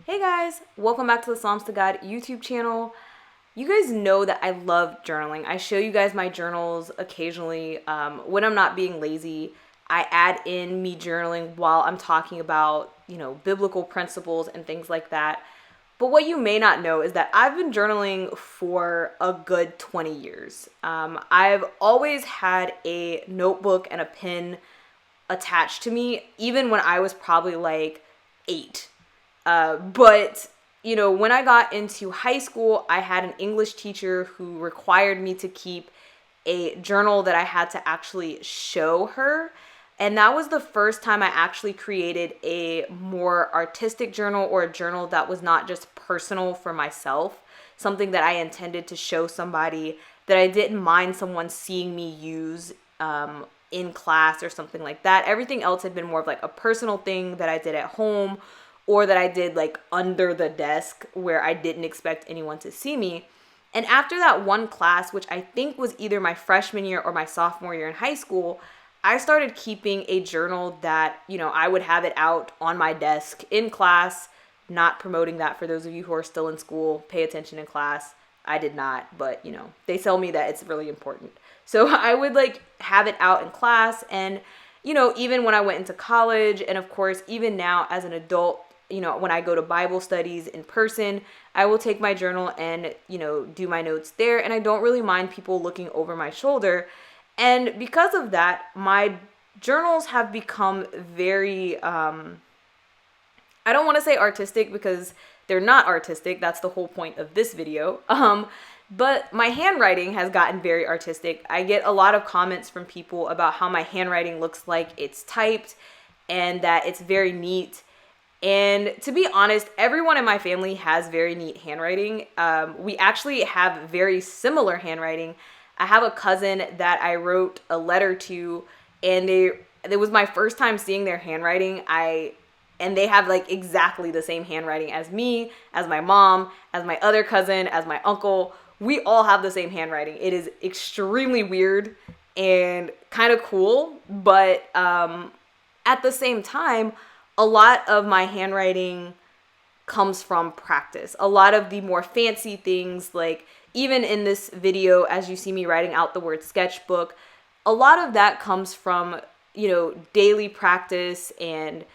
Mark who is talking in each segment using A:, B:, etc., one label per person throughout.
A: Hey guys, welcome back to the Psalms to God YouTube channel. You guys know that I love journaling. I show you guys my journals occasionally. When I'm not being lazy, I add in me journaling while I'm talking about, biblical principles and things like that. But what you may not know is that I've been journaling for a good 20 years. I've always had a notebook and a pen attached to me, even when I was probably like 8. But when I got into high school, I had an English teacher who required me to keep a journal that I had to actually show her. And that was the first time I actually created a more artistic journal, or a journal that was not just personal for myself, something that I intended to show somebody, that I didn't mind someone seeing me use in class or something like that. Everything else had been more of like a personal thing that I did at home, or that I did like under the desk where I didn't expect anyone to see me. And after that one class, which I think was either my freshman year or my sophomore year in high school, I started keeping a journal that, I would have it out on my desk in class. Not promoting that for those of you who are still in school. Pay attention in class. I did not, but they tell me that it's really important. So I would like have it out in class, and even when I went into college, and of course even now as an adult, when I go to Bible studies in person, I will take my journal and, do my notes there. And I don't really mind people looking over my shoulder. And because of that, my journals have become very, I don't want to say artistic, because they're not artistic. That's the whole point of this video. But my handwriting has gotten very artistic. I get a lot of comments from people about how my handwriting looks like it's typed and that it's very neat. And to be honest, everyone in my family has very neat handwriting. We actually have very similar handwriting. I have a cousin that I wrote a letter to, and it was my first time seeing their handwriting. And they have like exactly the same handwriting as me, as my mom, as my other cousin, as my uncle. We all have the same handwriting. It is extremely weird and kind of cool, but at the same time, a lot of my handwriting comes from practice. A lot of the more fancy things, like even in this video, as you see me writing out the word sketchbook, a lot of that comes from, daily practice and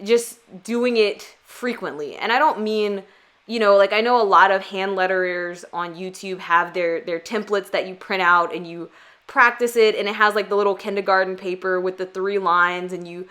A: just doing it frequently. And I don't mean, like I know a lot of hand letterers on YouTube have their templates that you print out and you practice it, and it has like the little kindergarten paper with the 3 lines, and you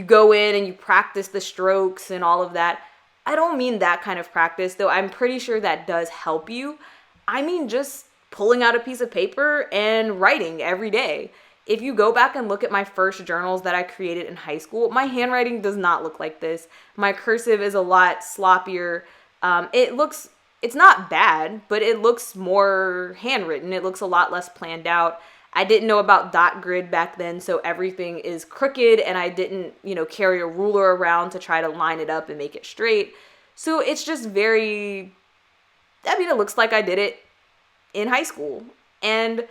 A: go in and you practice the strokes and all of that. I don't mean that kind of practice, though I'm pretty sure that does help you. I mean just pulling out a piece of paper and writing every day. If you go back and look at my first journals that I created in high school, my handwriting does not look like this. My cursive is a lot sloppier. It's not bad, but it looks more handwritten. It looks a lot less planned out. I didn't know about dot grid back then, so everything is crooked, and I didn't, carry a ruler around to try to line it up and make it straight. So it's just it looks like I did it in high school. And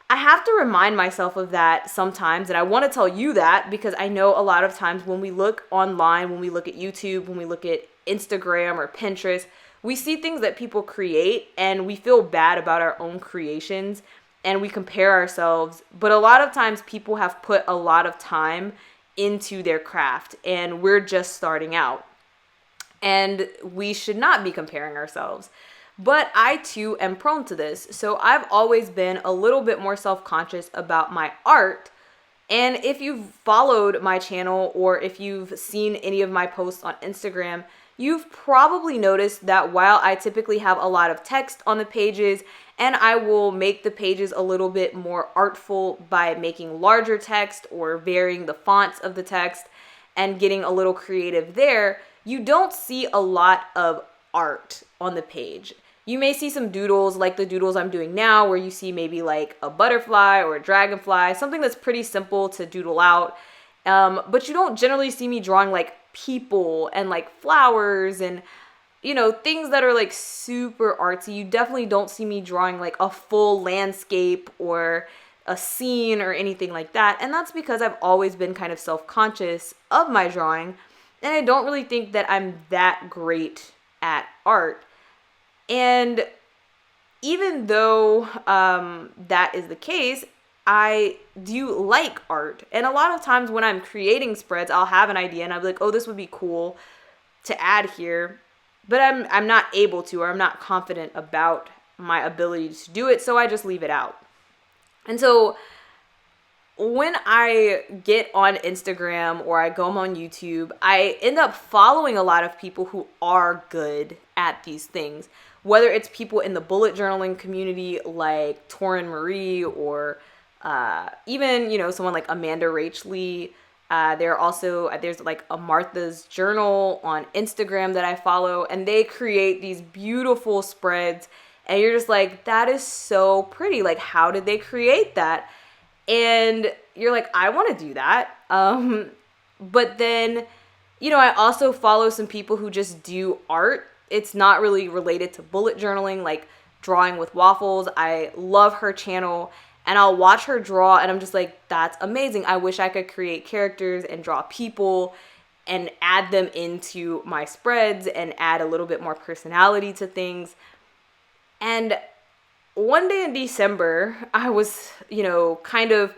A: I have to remind myself of that sometimes, and I want to tell you that because I know a lot of times when we look online, when we look at YouTube, when we look at Instagram or Pinterest, we see things that people create and we feel bad about our own creations. And we compare ourselves, but a lot of times people have put a lot of time into their craft, and we're just starting out. And we should not be comparing ourselves. But I too am prone to this. So I've always been a little bit more self-conscious about my art. And if you've followed my channel, or if you've seen any of my posts on Instagram, you've probably noticed that while I typically have a lot of text on the pages, and I will make the pages a little bit more artful by making larger text or varying the fonts of the text and getting a little creative there, you don't see a lot of art on the page. You may see some doodles, like the doodles I'm doing now, where you see maybe like a butterfly or a dragonfly, something that's pretty simple to doodle out. But you don't generally see me drawing like people and like flowers and things that are like super artsy. You definitely don't see me drawing like a full landscape or a scene or anything like that. And that's because I've always been kind of self-conscious of my drawing. And I don't really think that I'm that great at art. And even though that is the case, I do like art. And a lot of times when I'm creating spreads, I'll have an idea and I'll be like, oh, this would be cool to add here. But I'm not able to, or I'm not confident about my ability to do it, so I just leave it out. And so when I get on Instagram or I go on YouTube, I end up following a lot of people who are good at these things. Whether it's people in the bullet journaling community like Torryn Marie or even, someone like Amanda Rachley. There's like a MarthasJournal on Instagram that I follow, and they create these beautiful spreads. And you're just like, that is so pretty. Like, how did they create that? And you're like, I want to do that. But then, I also follow some people who just do art. It's not really related to bullet journaling, like DrawingWiffWaffles. I love her channel, and I'll watch her draw, and I'm just like, that's amazing. I wish I could create characters and draw people and add them into my spreads and add a little bit more personality to things. And one day in December, I was, kind of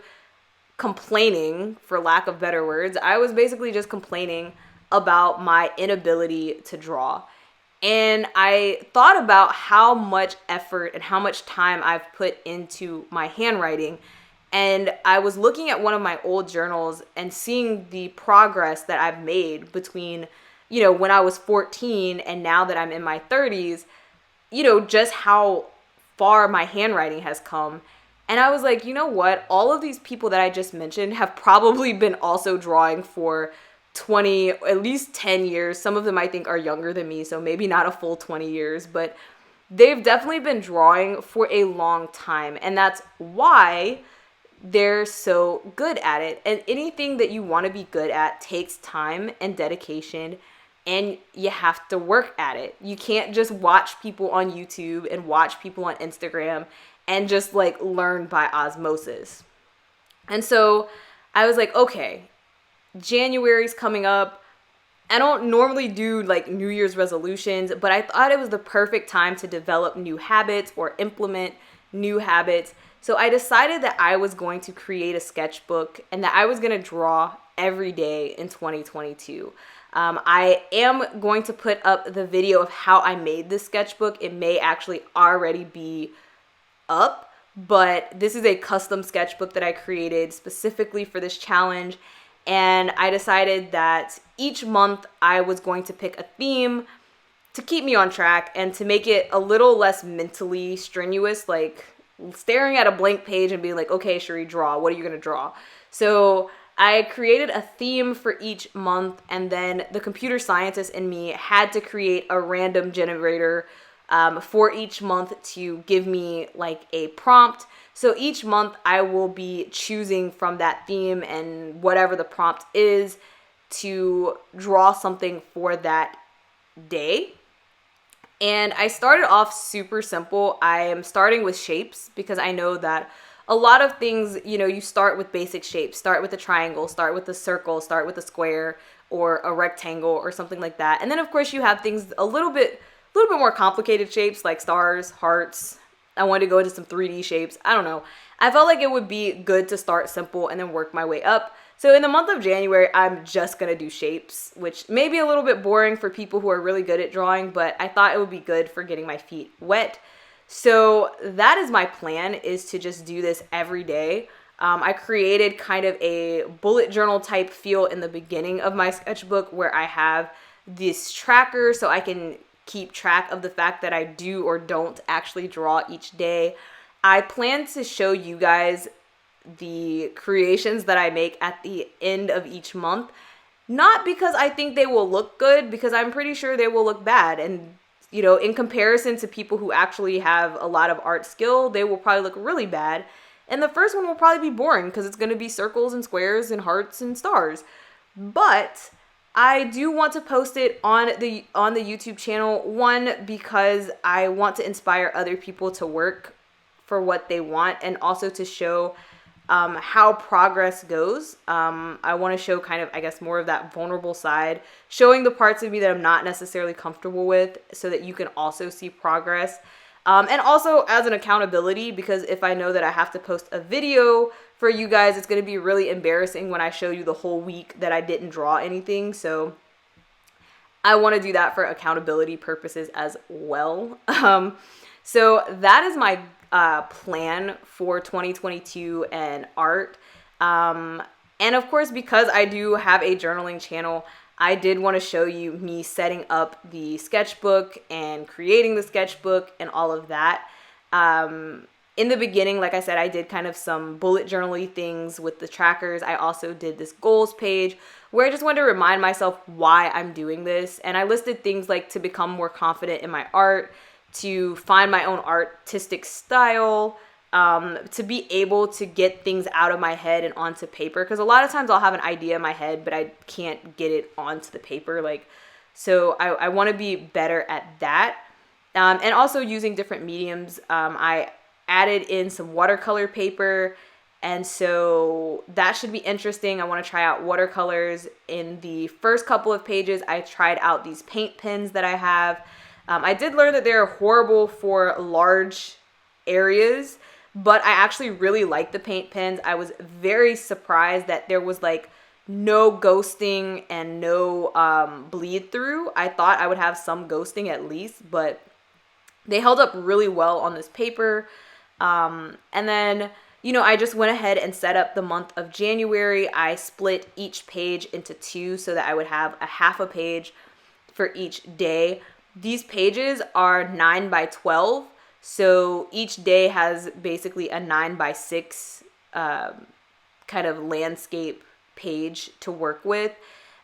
A: complaining, for lack of better words. I was basically just complaining about my inability to draw. And I thought about how much effort and how much time I've put into my handwriting. And I was looking at one of my old journals and seeing the progress that I've made between, when I was 14 and now that I'm in my 30s, just how far my handwriting has come. And I was like, you know what? All of these people that I just mentioned have probably been also drawing for 20, at least 10 years. Some of them I think are younger than me, so maybe not a full 20 years, but they've definitely been drawing for a long time. And that's why they're so good at it. And anything that you want to be good at takes time and dedication, and you have to work at it. You can't just watch people on YouTube and watch people on Instagram and just like learn by osmosis. And so I was like, okay, January's coming up. I don't normally do like New Year's resolutions, but I thought it was the perfect time to develop new habits or implement new habits. So I decided that I was going to create a sketchbook and that I was going to draw every day in 2022. I am going to put up the video of how I made this sketchbook. It may actually already be up, but this is a custom sketchbook that I created specifically for this challenge. And I decided that each month I was going to pick a theme to keep me on track and to make it a little less mentally strenuous, like staring at a blank page and being like, okay, Cherie, draw. What are you going to draw? So I created a theme for each month, and then the computer scientist in me had to create a random generator for each month to give me like a prompt. So each month I will be choosing from that theme and whatever the prompt is to draw something for that day. And I started off super simple. I am starting with shapes because I know that a lot of things, you start with basic shapes. Start with a triangle, start with a circle, start with a square or a rectangle or something like that. And then of course you have things a little bit more complicated shapes like stars, hearts. I wanted to go into some 3D shapes. I don't know. I felt like it would be good to start simple and then work my way up. So in the month of January, I'm just going to do shapes, which may be a little bit boring for people who are really good at drawing, but I thought it would be good for getting my feet wet. So that is my plan, is to just do this every day. I created kind of a bullet journal type feel in the beginning of my sketchbook where I have this tracker so I can keep track of the fact that I do or don't actually draw each day. I plan to show you guys the creations that I make at the end of each month, not because I think they will look good, because I'm pretty sure they will look bad. And, in comparison to people who actually have a lot of art skill, they will probably look really bad. And the first one will probably be boring because it's going to be circles and squares and hearts and stars. But I do want to post it on the YouTube channel, one, because I want to inspire other people to work for what they want, and also to show how progress goes. I want to show kind of, I guess, more of that vulnerable side, showing the parts of me that I'm not necessarily comfortable with so that you can also see progress. And also as an accountability, because if I know that I have to post a video for you guys, it's going to be really embarrassing when I show you the whole week that I didn't draw anything. So I want to do that for accountability purposes as well. So that is my plan for 2022 and art. And of course, because I do have a journaling channel, I did want to show you me setting up the sketchbook and creating the sketchbook and all of that. In the beginning, like I said, I did kind of some bullet journaling things with the trackers. I also did this goals page where I just wanted to remind myself why I'm doing this. And I listed things like to become more confident in my art, to find my own artistic style, to be able to get things out of my head and onto paper. Because a lot of times I'll have an idea in my head, but I can't get it onto the paper. So I want to be better at that. And also using different mediums. I added in some watercolor paper. And so that should be interesting. I want to try out watercolors. In the first couple of pages, I tried out these paint pens that I have. I did learn that they're horrible for large areas, but I actually really like the paint pens. I was very surprised that there was like no ghosting and no bleed through. I thought I would have some ghosting at least, but they held up really well on this paper. And then, I just went ahead and set up the month of January. I split each page into two so that I would have a half a page for each day. These pages are 9 by 12, so each day has basically a 9 by 6 kind of landscape page to work with.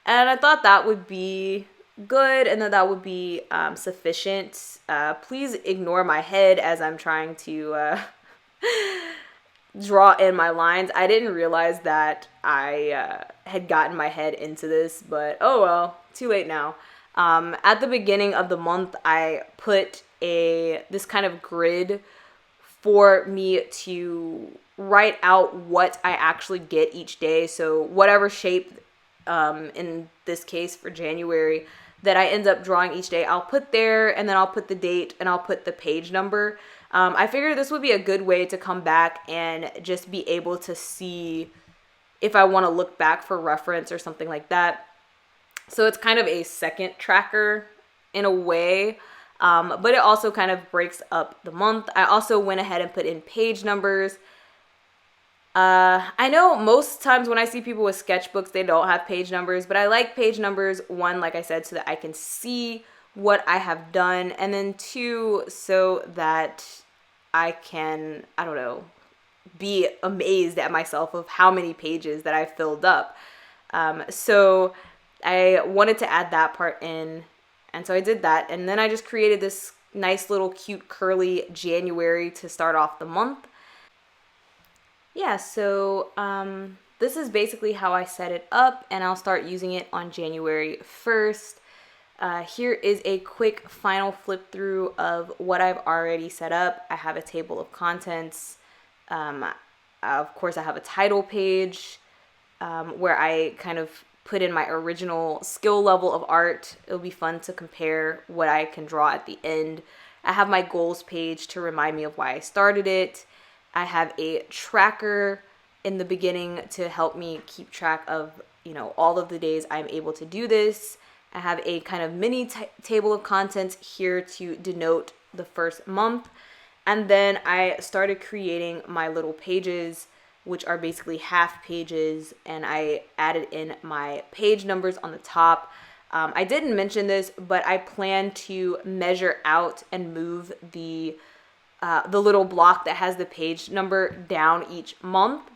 A: And I thought that would be good and that would be sufficient. Please ignore my head as I'm trying to draw in my lines. I didn't realize that I had gotten my head into this, but oh well, too late now. At the beginning of the month, I put this kind of grid for me to write out what I actually get each day. So whatever shape, in this case for January, that I end up drawing each day, I'll put there, and then I'll put the date and I'll put the page number. I figured this would be a good way to come back and just be able to see if I want to look back for reference or something like that. So it's kind of a second tracker in a way, but it also kind of breaks up the month. I also went ahead and put in page numbers. I know most times when I see people with sketchbooks, they don't have page numbers, but I like page numbers, one, like I said, so that I can see what I have done, and then two, so that I can, be amazed at myself of how many pages that I filled up. So I wanted to add that part in, and so I did that, and then I just created this nice little cute curly January to start off the month. Yeah, so this is basically how I set it up, and I'll start using it on January 1st. Here is a quick final flip through of what I've already set up. I have a table of contents. Of course, I have a title page where I kind of put in my original skill level of art. It'll be fun to compare what I can draw at the end. I have my goals page to remind me of why I started it. I have a tracker in the beginning to help me keep track of, all of the days I'm able to do this. I have a kind of mini table of contents here to denote the first month. And then I started creating my little pages, which are basically half pages, and I added in my page numbers on the top. I didn't mention this, but I plan to measure out and move the little block that has the page number down each month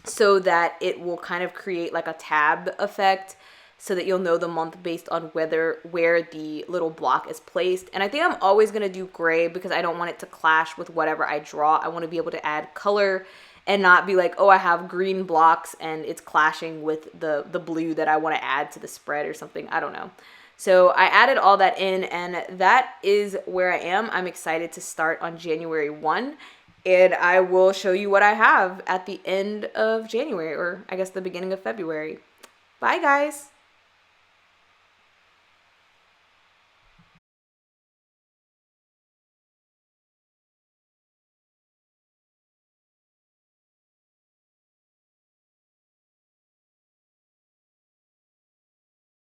A: so that it will kind of create like a tab effect so that you'll know the month based on where the little block is placed. And I think I'm always going to do gray because I don't want it to clash with whatever I draw. I want to be able to add color and not be like, oh, I have green blocks and it's clashing with the blue that I want to add to the spread or something. I don't know. So I added all that in, and that is where I am. I'm excited to start on January 1. And I will show you what I have at the end of January, or I guess the beginning of February. Bye, guys.